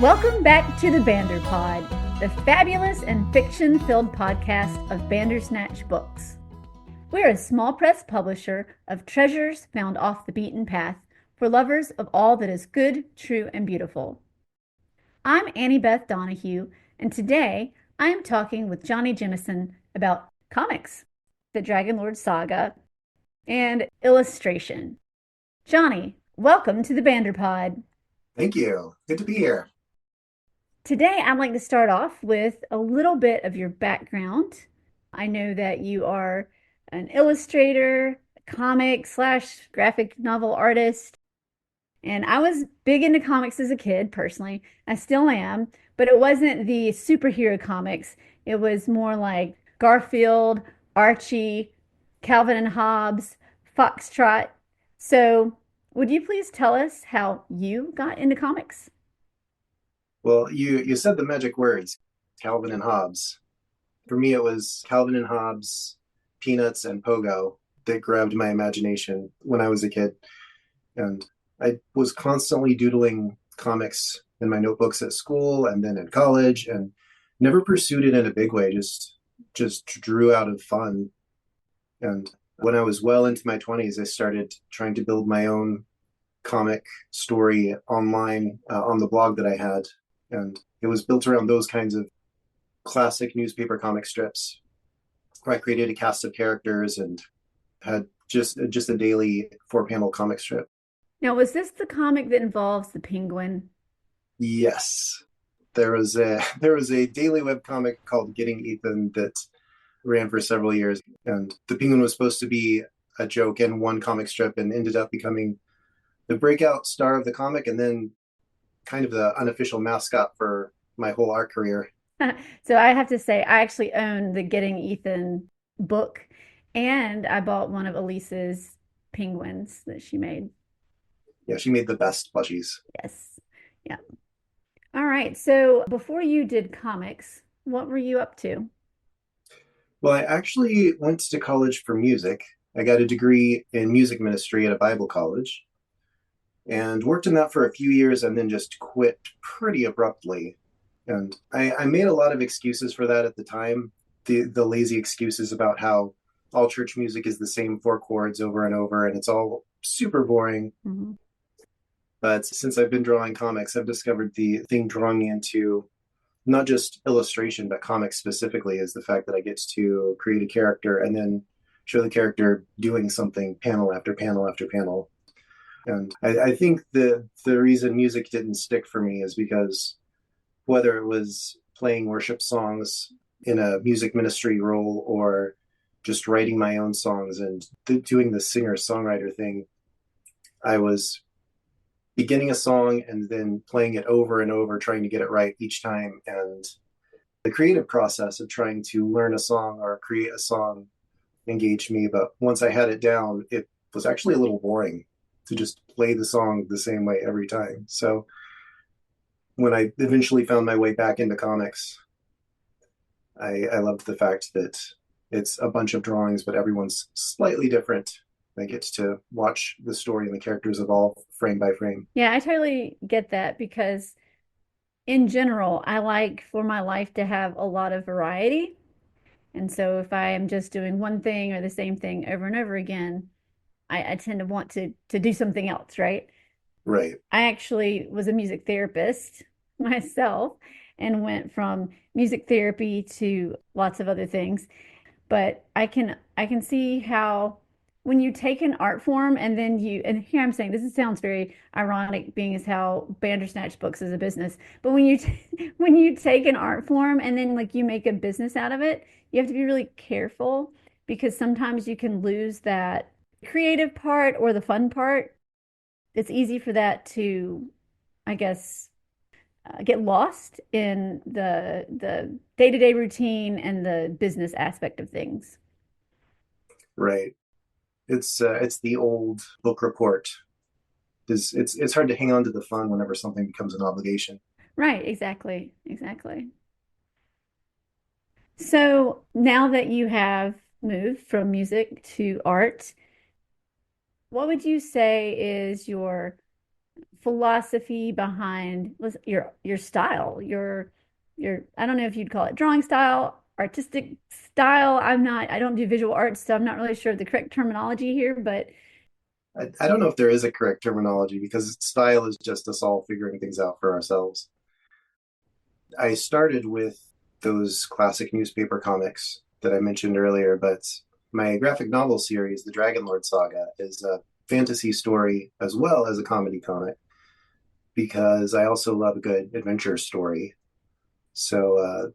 Welcome back to the Banderpod, the fabulous and fiction-filled podcast of Bandersnatch Books. We're a small press publisher of treasures found off the beaten path for lovers of all that is good, true, and beautiful. I'm Annie Beth Donahue, and today I am talking with Jonny Jimison about comics, the Dragon Lord Saga, and illustration. Jonny, welcome to the Banderpod. Thank you. Good to be here. Today, I'd like to start off with a little bit of your background. I know that you are an illustrator, comic slash graphic novel artist, and I was big into comics as a kid, personally. I still am, but it wasn't the superhero comics. It was more like Garfield, Archie, Calvin and Hobbes, Foxtrot. So, would you please tell us how you got into comics? Well, you said the magic words, Calvin and Hobbes. For me, it was Calvin and Hobbes, Peanuts, and Pogo that grabbed my imagination when I was a kid. And I was constantly doodling comics in my notebooks at school and then in college, and never pursued it in a big way, just drew out of fun. And when I was well into my 20s, I started trying to build my own comic story online on the blog that I had. And it was built around those kinds of classic newspaper comic strips where I created a cast of characters and had just a daily 4-panel comic strip. Now, was this the comic that involves the penguin? Yes. There was a daily web comic called Getting Ethan that ran for several years, and the penguin was supposed to be a joke in one comic strip and ended up becoming the breakout star of the comic, and then kind of the unofficial mascot for my whole art career. So I have to say, I actually own the Getting Ethan book, and I bought one of Elise's penguins that she made. Yeah, she made the best plushies. Yes. Yeah. All right. So before you did comics, what were you up to? Well, I actually went to college for music. I got a degree in music ministry at a Bible college and worked in that for a few years and then just quit pretty abruptly. And I made a lot of excuses for that at the time. The lazy excuses about how all church music is the same 4 chords over and over and it's all super boring. Mhm. But since I've been drawing comics, I've discovered the thing drawing me into not just illustration, but comics specifically is the fact that I get to create a character and then show the character doing something panel after panel after panel. And I think the reason music didn't stick for me is because whether it was playing worship songs in a music ministry role or just writing my own songs and doing the singer-songwriter thing, I was beginning a song and then playing it over and over, trying to get it right each time. And the creative process of trying to learn a song or create a song engaged me. But once I had it down, it was actually a little boring to just play the song the same way every time. So when I eventually found my way back into comics, I loved the fact that it's a bunch of drawings, but everyone's slightly different. I get to watch the story and the characters evolve frame by frame. Yeah, I totally get that because in general, I like for my life to have a lot of variety. And so if I am just doing one thing or the same thing over and over again, I tend to want to do something else, right? Right. I actually was a music therapist myself and went from music therapy to lots of other things. But I can see how when you take an art form and then and here I'm saying this sounds very ironic being as how Bandersnatch Books is a business, but when when you take an art form and then like you make a business out of it, you have to be really careful because sometimes you can lose that creative part or the fun part. It's easy for that to, I guess, get lost in the day-to-day routine and the business aspect of things. Right. It's the old book report. It's hard to hang on to the fun whenever something becomes an obligation. Right, exactly, exactly. So now that you have moved from music to art, what would you say is your philosophy behind your style, your I don't know if you'd call it drawing style, artistic style. I don't do visual arts, so I'm not really sure of the correct terminology here, but I don't know if there is a correct terminology because style is just us all figuring things out for ourselves. I started with those classic newspaper comics that I mentioned earlier, but my graphic novel series, the Dragon Lord Saga, is a fantasy story as well as a comedy comic because I also love a good adventure story. So,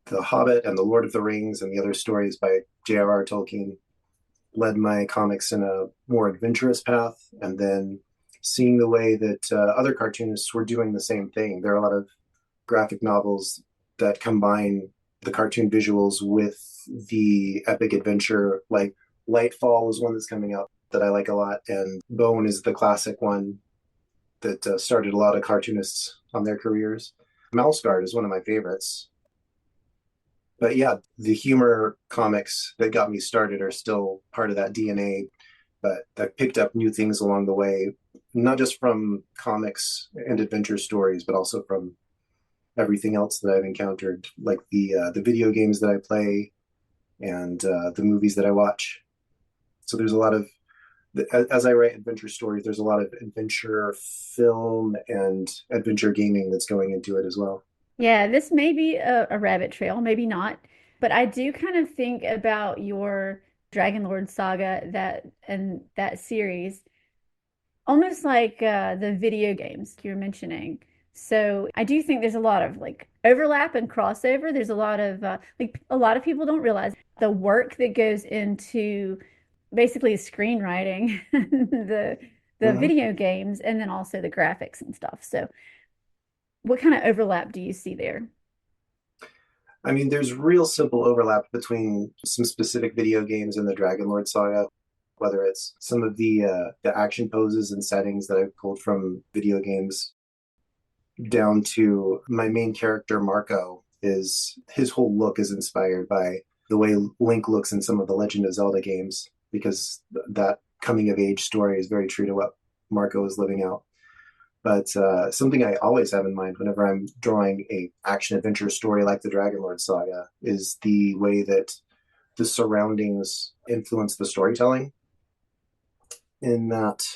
The Hobbit and The Lord of the Rings and the other stories by J.R.R. Tolkien led my comics in a more adventurous path. And then seeing the way that other cartoonists were doing the same thing, there are a lot of graphic novels that combine the cartoon visuals with the epic adventure. Like Lightfall is one that's coming out that I like a lot, and Bone is the classic one that started a lot of cartoonists on their careers. Mouse Guard is one of my favorites. But yeah, the humor comics that got me started are still part of that DNA, but I picked up new things along the way, not just from comics and adventure stories, but also from everything else that I've encountered, like the video games that I play and the movies that I watch. So there's a lot of as I write adventure stories, there's a lot of adventure film and adventure gaming that's going into it as well. yeah, this may be a rabbit trail, maybe not, but I do kind of think about your Dragon Lord saga that series almost like the video games you're mentioning. So I do think there's a lot of like overlap and crossover. There's a lot of like a lot of people don't realize the work that goes into basically screenwriting the Mm-hmm. video games and then also the graphics and stuff. So what kind of overlap do you see there? I mean, there's real simple overlap between some specific video games and the Dragon Lord saga, whether it's some of the action poses and settings that I've pulled from video games down to my main character Marco is his whole look is inspired by the way Link looks in some of the Legend of Zelda games because that coming of age story is very true to what Marco is living out. But something I always have in mind whenever I'm drawing a action adventure story like the Dragon Lord saga is the way that the surroundings influence the storytelling. In that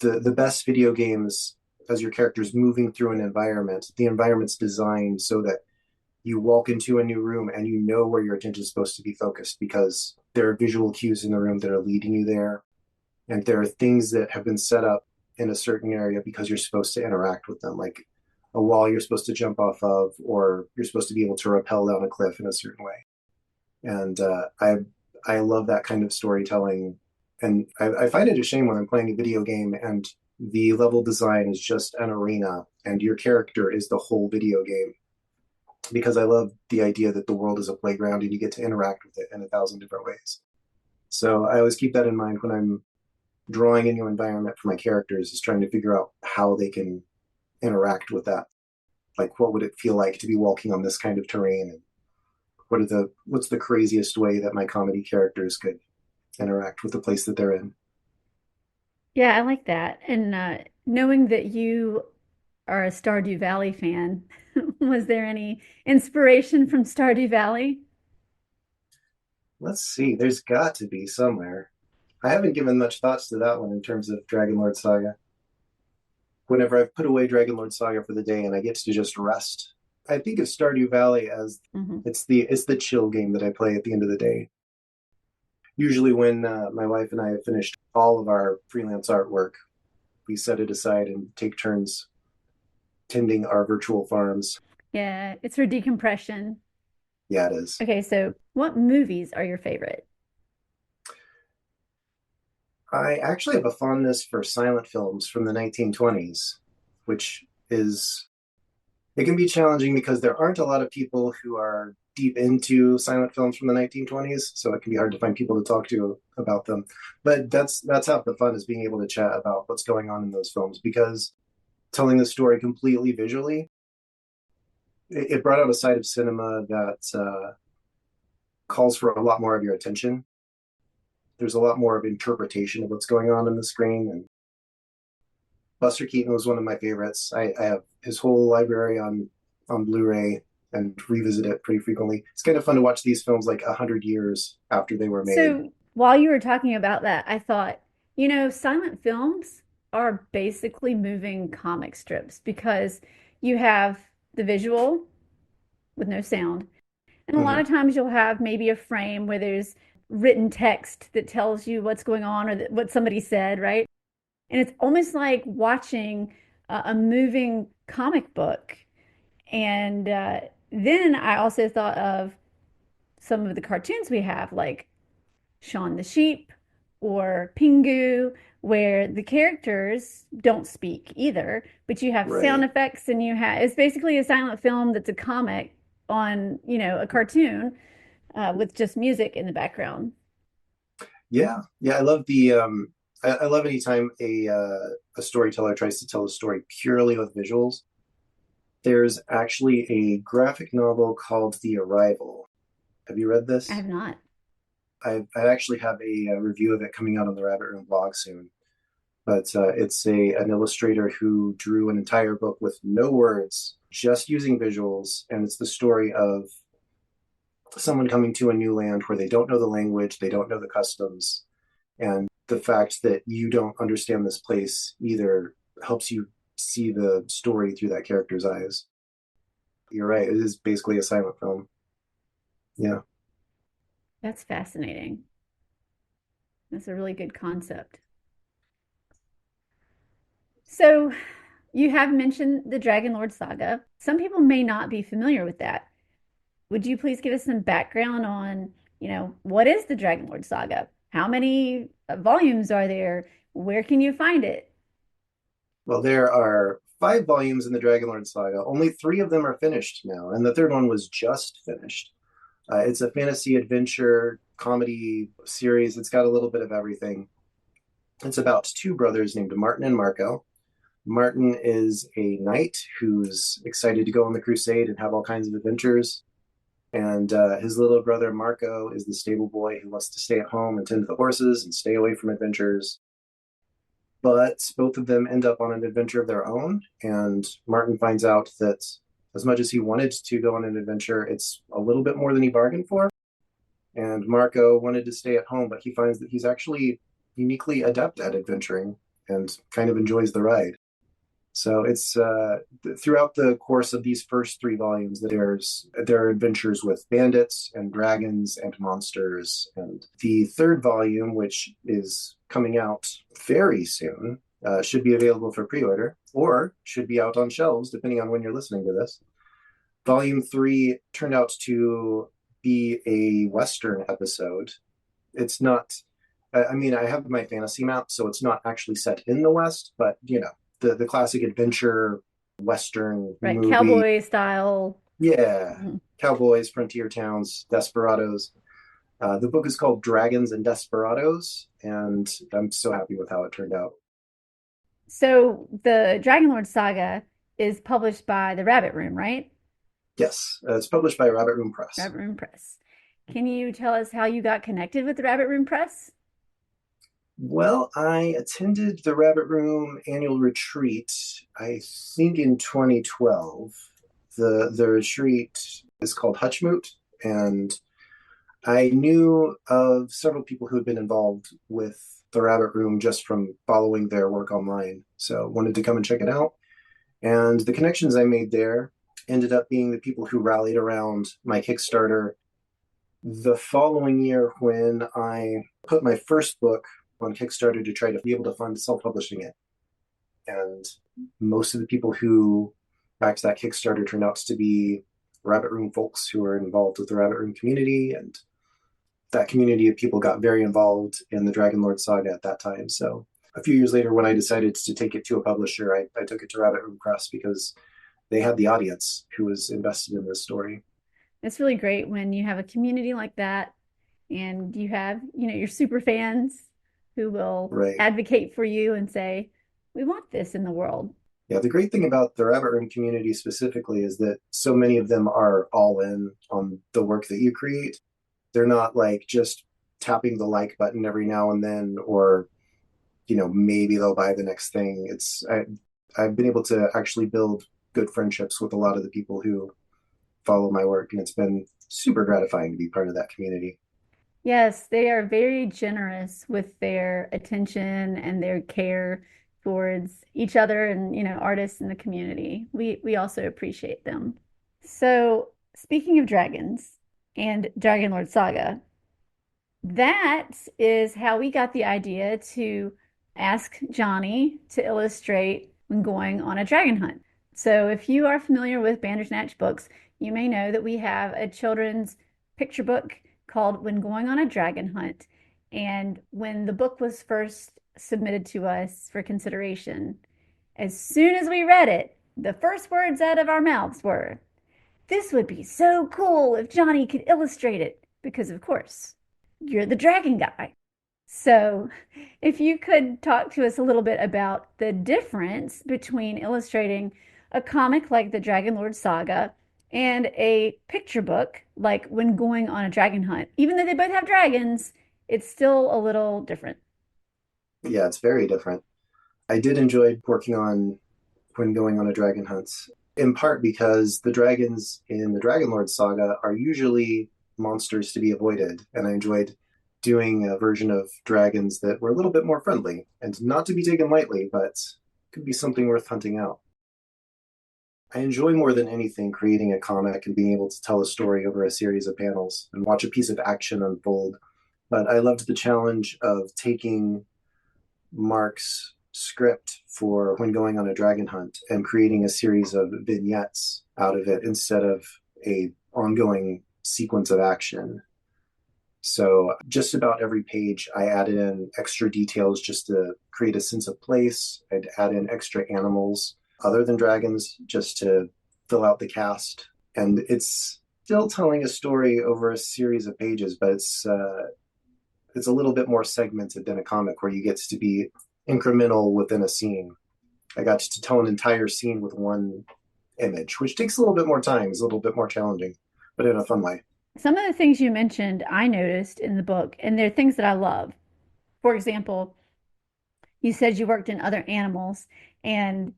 the best video games, as your character's moving through an environment, the environment's designed so that you walk into a new room and you know where your attention is supposed to be focused because there are visual cues in the room that are leading you there. And there are things that have been set up in a certain area because you're supposed to interact with them, like a wall you're supposed to jump off of, or you're supposed to be able to rappel down a cliff in a certain way. And I love that kind of storytelling. And I find it a shame when I'm playing a video game and the level design is just an arena and your character is the whole video game because I love the idea that the world is a playground and you get to interact with it in a thousand different ways. So I always keep that in mind when I'm drawing a new environment for my characters, is trying to figure out how they can interact with that. Like what would it feel like to be walking on this kind of terrain, and what's the craziest way that my comedy characters could interact with the place that they're in. Yeah, I like that. And knowing that you are a Stardew Valley fan, was there any inspiration from Stardew Valley? Let's see, there's got to be somewhere. I haven't given much thoughts to that one in terms of Dragon Lord Saga. Whenever I've put away Dragon Lord Saga for the day and I get to just rest, I think of Stardew Valley as Hmm. it's the chill game that I play at the end of the day. Usually, when my wife and I have finished all of our freelance artwork, we set it aside and take turns tending our virtual farms. Yeah, it's for decompression. Yeah, it is. Okay, so what movies are your favorite? I actually have a fondness for silent films from the 1920s, which is it can be challenging because there aren't a lot of people who are deep into silent films from the 1920s, so it can be hard to find people to talk to about them. But that's half the fun is being able to chat about what's going on in those films because telling the story completely visually, it brought out a side of cinema that calls for a lot more of your attention. There's a lot more of interpretation of what's going on the screen, and Buster Keaton was one of my favorites. I have his whole library on Blu-ray and revisit it pretty frequently. It's kind of fun to watch these films like 100 years after they were made. So while you were talking about that, I thought, silent films are basically moving comic strips because you have the visual with no sound. And a lot Hmm. of times you'll have maybe a frame where there's written text that tells you what's going on or what somebody said, right? And it's almost like watching a moving comic book. And then I also thought of some of the cartoons we have, like Shaun the Sheep or Pingu, where the characters don't speak either, but you have sound Right. effects and it's basically a silent film that's a comic on, a cartoon with just music in the background. Yeah. Yeah. I love the I love anytime a storyteller tries to tell a story purely with visuals. There's actually a graphic novel called The Arrival. Have you read I this? have not. I actually have a review of it coming out on the Rabbit Room blog soon. But it's a an illustrator who drew an entire book with no words, just using visuals, and it's the story of someone coming to a new land where they don't know the language, they don't know the customs, and the fact that you don't understand this place either helps you see the story through that character's eyes. You're right; it is basically a silent film. Yeah. That's fascinating. That's a really good concept. So, you have mentioned the Dragon Lord Saga. Some people may not be familiar with that. Would you please give us some background on, what is the Dragon Lord Saga? How many volumes are there? Where can you find it? Well, there are 5 volumes in the Dragonlord saga. Only 3 of them are finished now, and the third one was just finished. It's a fantasy adventure comedy series. It's got a little bit of everything. It's about 2 brothers named Martin and Marco. Martin is a knight who's excited to go on the crusade and have all kinds of adventures. And his little brother Marco is the stable boy who wants to stay at home and tend to the horses and stay away from adventures. But both of them end up on an adventure of their own. And Martin finds out that as much as he wanted to go on an adventure, it's a little bit more than he bargained for. And Marco wanted to stay at home, but he finds that he's actually uniquely adept at adventuring and kind of enjoys the ride. So it's throughout the course of these first 3 volumes, there are adventures with bandits and dragons and monsters. And the third volume, which is coming out very soon, should be available for pre-order or should be out on shelves depending on when you're listening to this. Volume 3 turned out to be a Western episode. It's not. I mean, I have my fantasy map, so it's not actually set in the West, but the classic adventure Western Right, movie. cowboy style. Yeah, Mhm. cowboys, frontier towns, desperados. The book is called Dragons and Desperados, and I'm so happy with how it turned out. So, the Dragon Lord Saga is published by the Rabbit Room, right? Yes, it's published by Rabbit Room Press. Rabbit Room Press. Can you tell us how you got connected with the Rabbit Room Press? Well, I attended the Rabbit Room annual retreat, I think in 2012. The retreat is called Hutchmoot, and I knew of several people who had been involved with the Rabbit Room just from following their work online. So wanted to come and check it out. And the connections I made there ended up being the people who rallied around my Kickstarter the following year when I put my first book on Kickstarter to try to be able to fund self-publishing it. And most of the people who backed that Kickstarter turned out to be Rabbit Room folks who are involved with the Rabbit Room community, and that community of people got very involved in the Dragon Lord saga at that time. So a few years later, when I decided to take it to a publisher, I took it to Rabbit Room Press because they had the audience who was invested in this story. It's really great when you have a community like that and you have, your super fans who will Right. advocate for you and say, we want this in the world. Yeah, the great thing about the Rabbit Room community specifically is that so many of them are all in on the work that you create. They're not like just tapping the like button every now and then or maybe they'll buy the next thing. I've been able to actually build good friendships with a lot of the people who follow my work, and it's been super gratifying to be part of that community. Yes, they are very generous with their attention and their care towards each other and, artists in the community. We also appreciate them. So, speaking of dragons and Dragon Lord Saga, that is how we got the idea to ask Jonny to illustrate when going on a dragon hunt. So, if you are familiar with Bandersnatch books, you may know that we have a children's picture book called When Going on a Dragon Hunt. And when the book was first submitted to us for consideration, as soon as we read it, the first words out of our mouths were, "This would be so cool if Jonny could illustrate it," because, of course, you're the dragon guy. So, if you could talk to us a little bit about the difference between illustrating a comic like the Dragon Lord Saga and a picture book like When Going on a Dragon Hunt. Even though they both have dragons, it's still a little different. Yeah, it's very different. I did enjoy working on when going on a dragon hunt, in part because the dragons in the Dragon Lord saga are usually monsters to be avoided, and I enjoyed doing a version of dragons that were a little bit more friendly and not to be taken lightly, but could be something worth hunting out. I enjoy more than anything creating a comic and being able to tell a story over a series of panels and watch a piece of action unfold. But I loved the challenge of taking Mark's script for when going on a dragon hunt and creating a series of vignettes out of it instead of a ongoing sequence of action. So just about every page I added in extra details just to create a sense of place. I'd add in extra animals other than dragons just to fill out the cast. And it's still telling a story over a series of pages, but it's a little bit more segmented than a comic where you get to be incremental within a scene. I got to tell an entire scene with one image, which takes a little bit more time, is a little bit more challenging, but in a fun way. Some of the things you mentioned, I noticed in the book, and they're things that I love. For example, you said you worked in other animals, and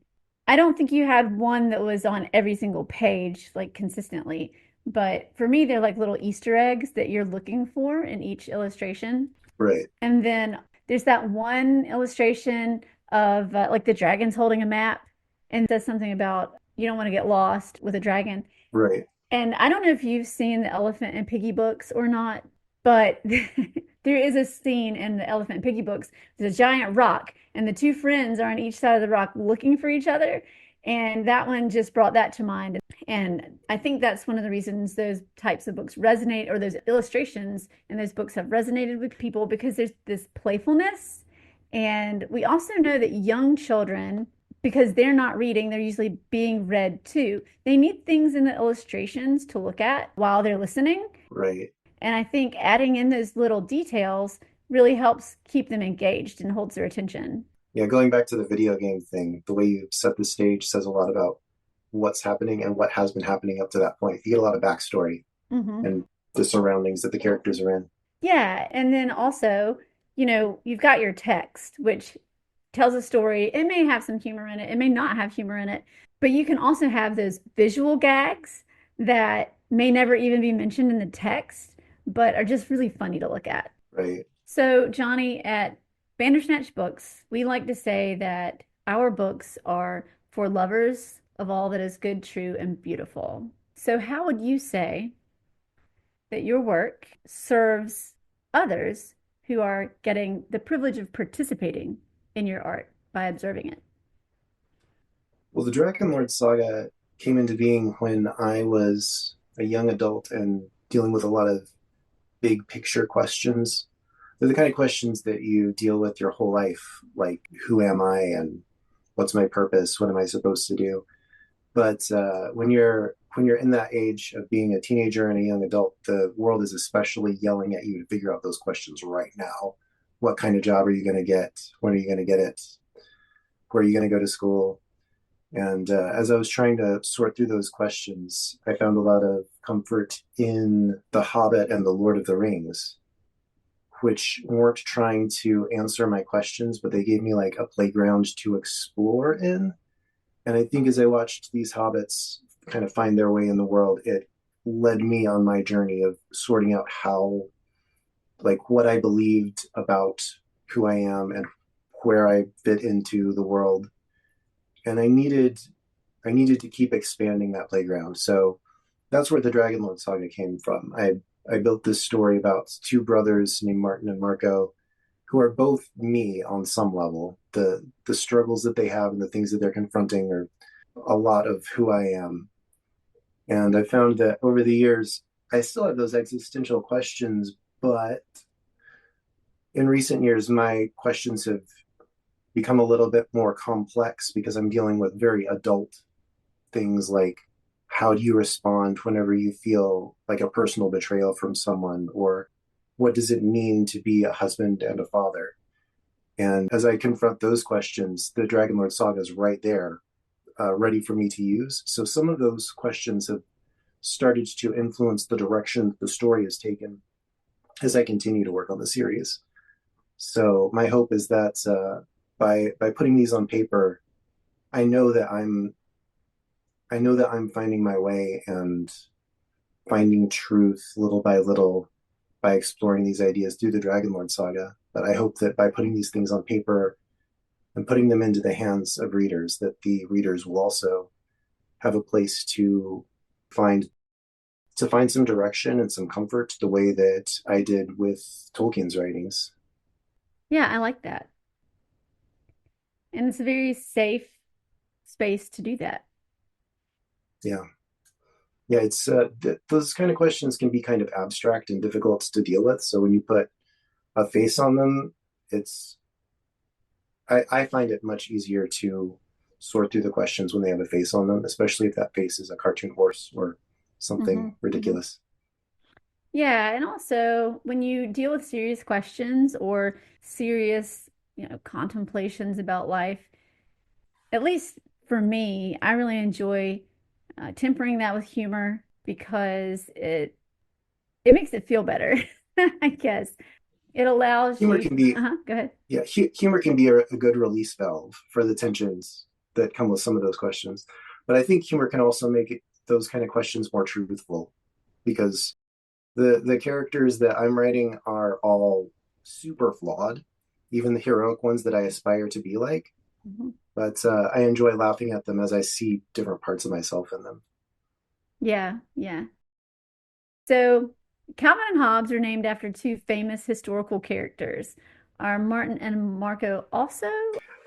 I don't think you had one that was on every single page, like consistently. But for me, they're like little Easter eggs that you're looking for in each illustration. Right, And then there's that one illustration of like the dragon's holding a map and says something about you don't want to get lost with a dragon. right, And I don't know if you've seen the Elephant and Piggy books or not, but there is a scene in the Elephant and Piggy books. There's a giant rock, and the two friends are on each side of the rock looking for each other. And that one just brought that to mind. And I think that's one of the reasons those types of books resonate, or those illustrations in those books have resonated with people because there's this playfulness. And we also know that young children, because they're not reading, they're usually being read to. They need things in the illustrations to look at while they're listening. right. And I think adding in those little details really helps keep them engaged and holds their attention. Yeah, going back to the video game thing, the way you set the stage says a lot about what's happening and what has been happening up to that point. You get a lot of backstory Hmm. and the surroundings that the characters are in. Yeah. And then also, you've got your text, which tells a story. It may have some humor in it, it may not have humor in it, but you can also have those visual gags that may never even be mentioned in the text, but are just really funny to look at. Right. So, Jonny, at Bandersnatch Books, we like to say that our books are for lovers of all that is good, true, and beautiful. So, how would you say that your work serves others who are getting the privilege of participating in your art by observing it? Well, the Dragon Lord saga came into being when I was a young adult and dealing with a lot of big picture questions. They're the kind of questions that you deal with your whole life, like who am I and what's my purpose? What am I supposed to do? But when you're in that age of being a teenager and a young adult, the world is especially yelling at you to figure out those questions right now. What kind of job are you going to get? When are you going to get it? Where are you going to go to school? And as I was trying to sort through those questions, I found a lot of comfort in The Hobbit and The Lord of the Rings, which weren't trying to answer my questions, but they gave me like a playground to explore in. And I think as I watched these hobbits kind of find their way in the world, it led me on my journey of sorting out how, like, what I believed about who I am and where I fit into the world. And I needed to keep expanding that playground. So that's where the Dragonlord saga came from. I built this story about two brothers named Martin and Marco, who are both me on some level. The struggles that they have and the things that they're confronting are a lot of who I am. And I found that over the years, I still have those existential questions, but in recent years, my questions have become a little bit more complex because I'm dealing with very adult things like how do you respond whenever you feel like a personal betrayal from someone, or what does it mean to be a husband and a father? And as I confront those questions, the Dragonlord Saga is right there, ready for me to use. So some of those questions have started to influence the direction the story has taken as I continue to work on the series. So my hope is that by putting these on paper, I know that I'm finding my way and finding truth little by little by exploring these ideas through the Dragonlord saga. But I hope that by putting these things on paper and putting them into the hands of readers, that the readers will also have a place find to find some direction and some comfort the way that I did with Tolkien's writings. Yeah, I like that. And it's a very safe space to do that. Yeah. Yeah, it's those kind of questions can be kind of abstract and difficult to deal with. So when you put a face on them, it's I find it much easier to sort through the questions when they have a face on them, especially if that face is a cartoon horse or Hmm. something Hmm. ridiculous. Yeah, and also when you deal with serious questions or serious, contemplations about life, at least for me, I really enjoy tempering that with humor because it makes it feel better, I guess. It allows Humor you, can be go ahead. Yeah, humor can be a good release valve for the tensions that come with some of those questions. But I think humor can also make those kind of questions more truthful because the characters that I'm writing are all super flawed, even the heroic ones that I aspire to be like. Mhm. But I enjoy laughing at them as I see different parts of myself in them. Yeah, yeah. So Calvin and Hobbes are named after two famous historical characters. Are Martin and Marco also?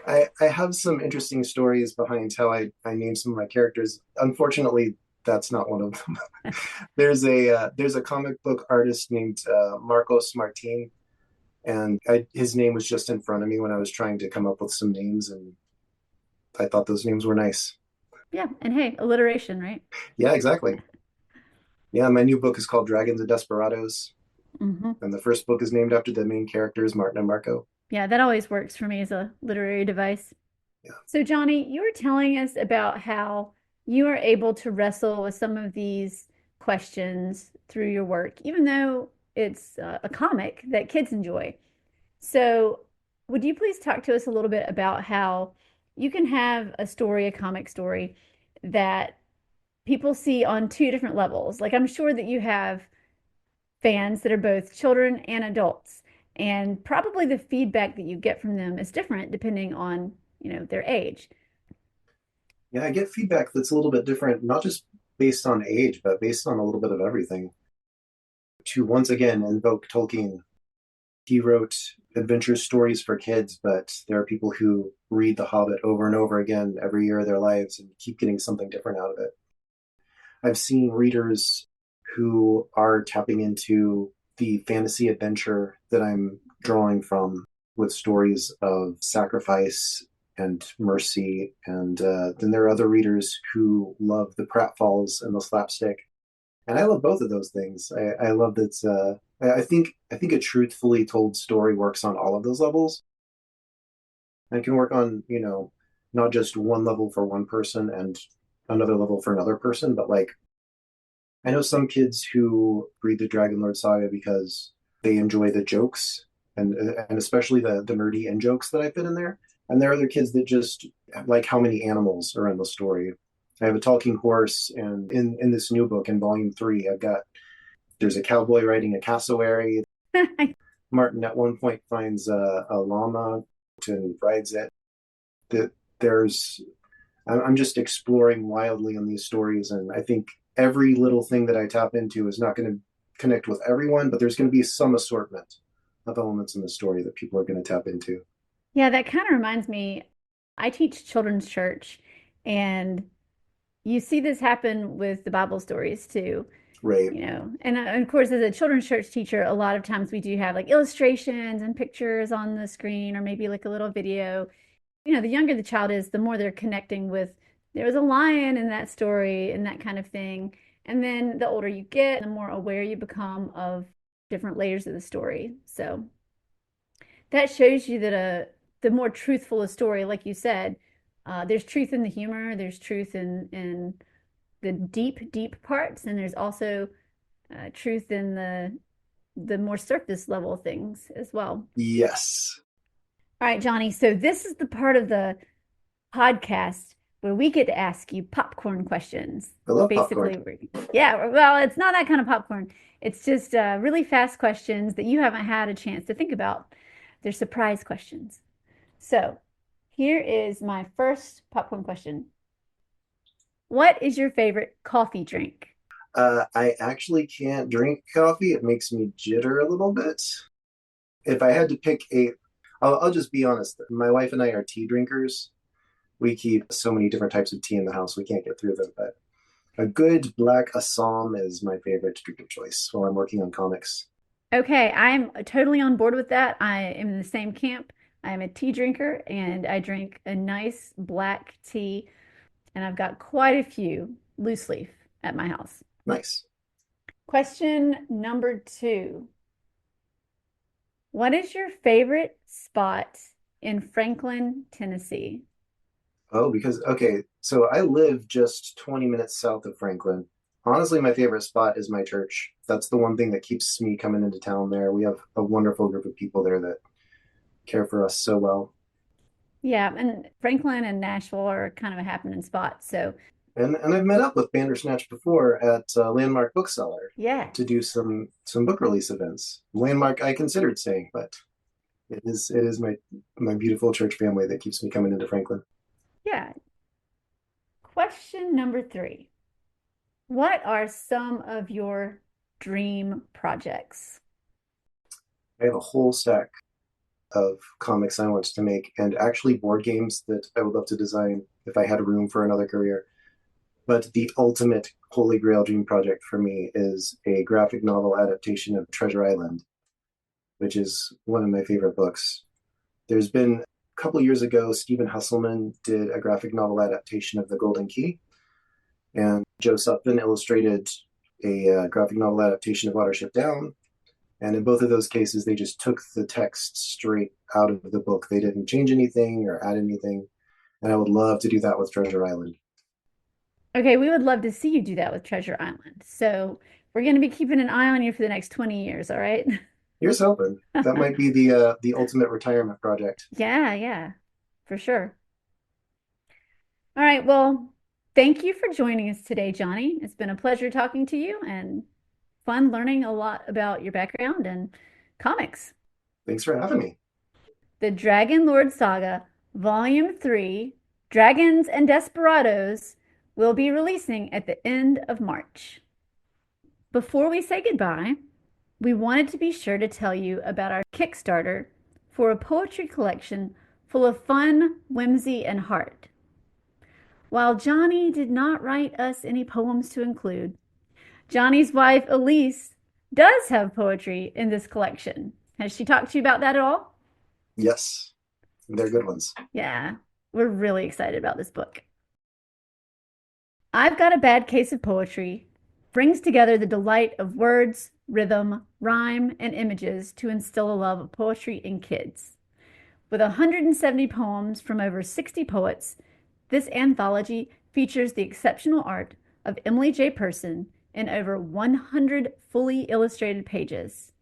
I have some interesting stories behind how I named some of my characters. Unfortunately, that's not one of them. There's a comic book artist named Marcos Martin, and his name was just in front of me when I was trying to come up with some names, and I thought those names were nice. Yeah, and hey, alliteration, right? Yeah, exactly. Yeah, my new book is called Dragons and Desperados, Hmm. and the first book is named after the main characters, Martin and Marco. Yeah, that always works for me as a literary device. Yeah, So, Johnny, you were telling us about how you are able to wrestle with some of these questions through your work, even though it's a comic that kids enjoy. So, would you please talk to us a little bit about how you can have a story, a comic story, that people see on two different levels? Like, I'm sure that you have fans that are both children and adults, and probably the feedback that you get from them is different depending on, their age. yeah, I get feedback that's a little bit different, not just based on age, but based on a little bit of everything. To once again invoke Tolkien, he wrote adventure stories for kids, but there are people who read The Hobbit over and over again every year of their lives and keep getting something different out of it. I've seen readers who are tapping into the fantasy adventure that I'm drawing from with stories of sacrifice and mercy. And then there are other readers who love the pratfalls and the slapstick. And I love both of those things. I love that. I think a truthfully told story works on all of those levels and can work on not just one level for one person and another level for another person, but like I know some kids who read the Dragonlord saga because they enjoy the jokes and especially the nerdy in jokes that I fit in there. And there are other kids that just like how many animals are in the story. I have a talking horse, and in this new book in volume three, I've got there's a cowboy riding a cassowary. Martin at one point finds a llama and rides it. That there's I'm just exploring wildly in these stories, and I think every little thing that I tap into is not going to connect with everyone, but there's going to be some assortment of elements in the story that people are going to tap into. Yeah, that kind of reminds me. I teach children's church, and you see this happen with the Bible stories too, Right. And of course, as a children's church teacher, a lot of times we do have like illustrations and pictures on the screen, or maybe like a little video. The younger the child is, the more they're connecting with there was a lion in that story and that kind of thing. And then the older you get, the more aware you become of different layers of the story. So that shows you that the more truthful a story, like you said, there's truth in the humor, there's truth in the deep, deep parts, and there's also truth in the more surface level things as well. Yes. All right, Johnny. So this is the part of the podcast where we get to ask you popcorn questions. I love popcorn. Basically, yeah, well, it's not that kind of popcorn. It's just really fast questions that you haven't had a chance to think about. They're surprise questions. So here is my first popcorn question. What is your favorite coffee drink? I actually can't drink coffee. It makes me jitter a little bit. If I had to pick I'll just be honest. My wife and I are tea drinkers. We keep so many different types of tea in the house, we can't get through them. But a good black Assam is my favorite drink of choice while I'm working on comics. Okay, I'm totally on board with that. I am in the same camp. I am a tea drinker and I drink a nice black tea, and I've got quite a few loose leaf at my house. Nice. Question number two. What is your favorite spot in Franklin, Tennessee? Oh, because okay, so I live just 20 minutes south of Franklin. Honestly, my favorite spot is my church. That's the one thing that keeps me coming into town there. We have a wonderful group of people there that care for us so well. Yeah, and Franklin and Nashville are kind of a happening spot. So, And I've met up with Bandersnatch before at Landmark Bookseller to yes. do some book release events. Landmark I considered staying, but it is my beautiful church family that keeps me coming into Franklin. Yeah. Question number three. What are some of your dream projects? I have a whole stack of comics I want to make, and actually board games that I would love to design if I had room for another career. But the ultimate holy grail dream project for me is a graphic novel adaptation of Treasure Island, which is one of my favorite books. There's been a couple years ago, Stephen Husselman did a graphic novel adaptation of The Golden Key, and Joe Sutphin illustrated a graphic novel adaptation of Watership Down. And in both of those cases, they just took the text straight out of the book. They didn't change anything or add anything. And I would love to do that with Treasure Island. Okay, we would love to see you do that with Treasure Island. So we're going to be keeping an eye on you for the next 20 years, all right? Here's hoping. That might be the ultimate retirement project. Yeah, yeah, for sure. All right, well, thank you for joining us today, Johnny. It's been a pleasure talking to you and fun learning a lot about your background and comics. Thanks for having me. The Dragon Lord Saga, Volume 3, Dragons and Desperados, will be releasing at the end of March. Before we say goodbye, we wanted to be sure to tell you about our Kickstarter for a poetry collection full of fun, whimsy, and heart. While Johnny did not write us any poems to include, Johnny's wife, Elise, does have poetry in this collection. Has she talked to you about that at all? Yes, they're good ones. Yeah, we're really excited about this book. I've Got a Bad Case of Poetry brings together the delight of words, rhythm, rhyme, and images to instill a love of poetry in kids. With 170 poems from over 60 poets, this anthology features the exceptional art of Emily J. Person in over 100 fully illustrated pages.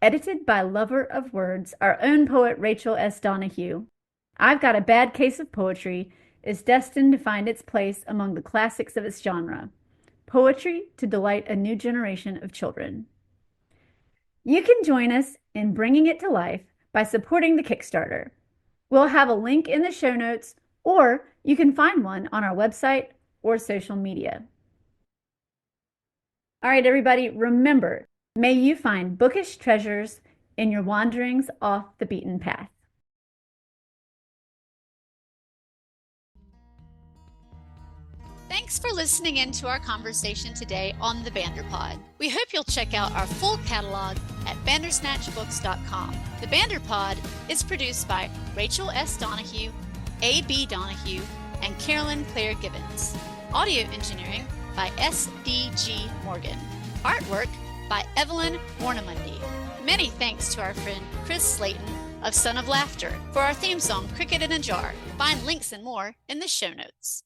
Edited by lover of words, our own poet Rachel S. Donahue. I've Got a Bad Case of Poetry is destined to find its place among the classics of its genre. Poetry to delight a new generation of children. You can join us in bringing it to life by supporting the Kickstarter. We'll have a link in the show notes, or you can find one on our website or social media. All right, everybody, remember, may you find bookish treasures in your wanderings off the beaten path. Thanks for listening in to our conversation today on the Banderpod. We hope you'll check out our full catalog at bandersnatchbooks.com. The Banderpod is produced by Rachel S. Donahue, A.B. Donahue, and Carolyn Claire Gibbons. Audio engineering by S.D.G. Morgan. Artwork by Evelyn Warnamundi. Many thanks to our friend Chris Slayton of Son of Laughter for our theme song, Cricket in a Jar. Find links and more in the show notes.